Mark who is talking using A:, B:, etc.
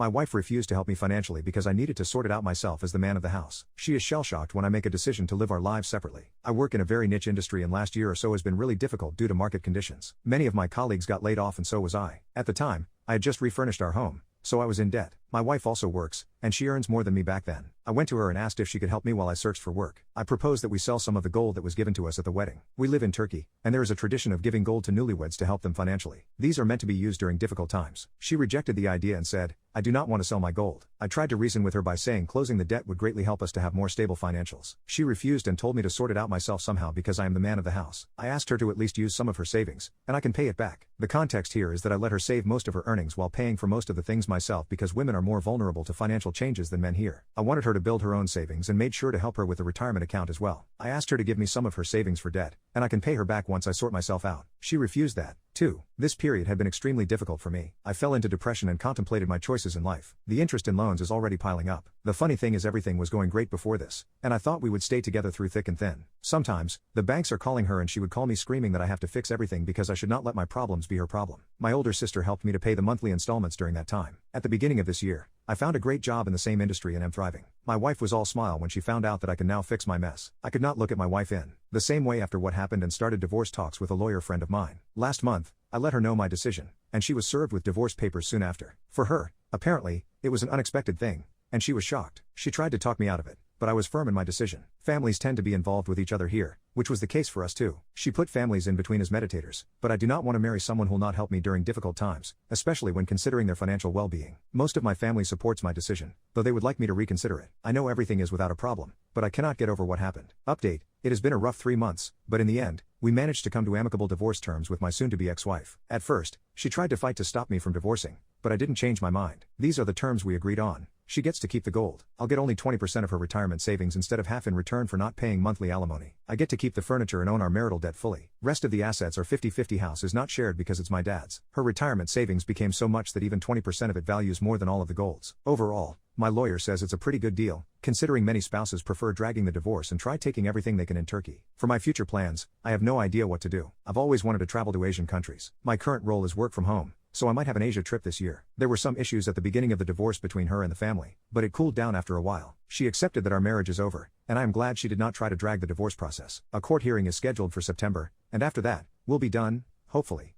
A: My wife refused to help me financially because I needed to sort it out myself as the man of the house. She is shell-shocked when I make a decision to live our lives separately. I work in a very niche industry and last year or so has been really difficult due to market conditions. Many of my colleagues got laid off and so was I. At the time, I had just refurnished our home, so I was in debt. My wife also works, and she earns more than me back then. I went to her and asked if she could help me while I searched for work. I proposed that we sell some of the gold that was given to us at the wedding. We live in Turkey, and there is a tradition of giving gold to newlyweds to help them financially. These are meant to be used during difficult times. She rejected the idea and said, "I do not want to sell my gold." I tried to reason with her by saying closing the debt would greatly help us to have more stable financials. She refused and told me to sort it out myself somehow because I am the man of the house. I asked her to at least use some of her savings, and I can pay it back. The context here is that I let her save most of her earnings while paying for most of the things myself because women are more vulnerable to financial changes than men here. I wanted her to build her own savings and made sure to help her with a retirement account as well. I asked her to give me some of her savings for debt, and I can pay her back once I sort myself out. She refused that, too. This period had been extremely difficult for me. I fell into depression and contemplated my choices in life. The interest in loans is already piling up. The funny thing is everything was going great before this, and I thought we would stay together through thick and thin. Sometimes, the banks are calling her and she would call me screaming that I have to fix everything because I should not let my problems be her problem. My older sister helped me to pay the monthly installments during that time. At the beginning of this year, I found a great job in the same industry and am thriving. My wife was all smile when she found out that I could now fix my mess. I could not look at my wife in the same way after what happened and started divorce talks with a lawyer friend of mine. Last month, I let her know my decision, and she was served with divorce papers soon after. For her, apparently, it was an unexpected thing, and she was shocked. She tried to talk me out of it, but I was firm in my decision. Families tend to be involved with each other here, which was the case for us too. She put families in between as meditators, but I do not want to marry someone who will not help me during difficult times, especially when considering their financial well-being. Most of my family supports my decision, though they would like me to reconsider it. I know everything is without a problem, but I cannot get over what happened. Update: it has been a rough 3 months, but in the end, we managed to come to amicable divorce terms with my soon-to-be ex-wife. At first, she tried to fight to stop me from divorcing, but I didn't change my mind. These are the terms we agreed on. She gets to keep the gold. I'll get only 20% of her retirement savings instead of half in return for not paying monthly alimony. I get to keep the furniture and own our marital debt fully. Rest of the assets are 50-50. House is not shared because it's my dad's. Her retirement savings became so much that even 20% of it values more than all of the golds. Overall, my lawyer says it's a pretty good deal, considering many spouses prefer dragging the divorce and try taking everything they can in Turkey. For my future plans, I have no idea what to do. I've always wanted to travel to Asian countries. My current role is work from home, so I might have an Asia trip this year. There were some issues at the beginning of the divorce between her and the family, but it cooled down after a while. She accepted that our marriage is over, and I am glad she did not try to drag the divorce process. A court hearing is scheduled for September, and after that, we'll be done, hopefully.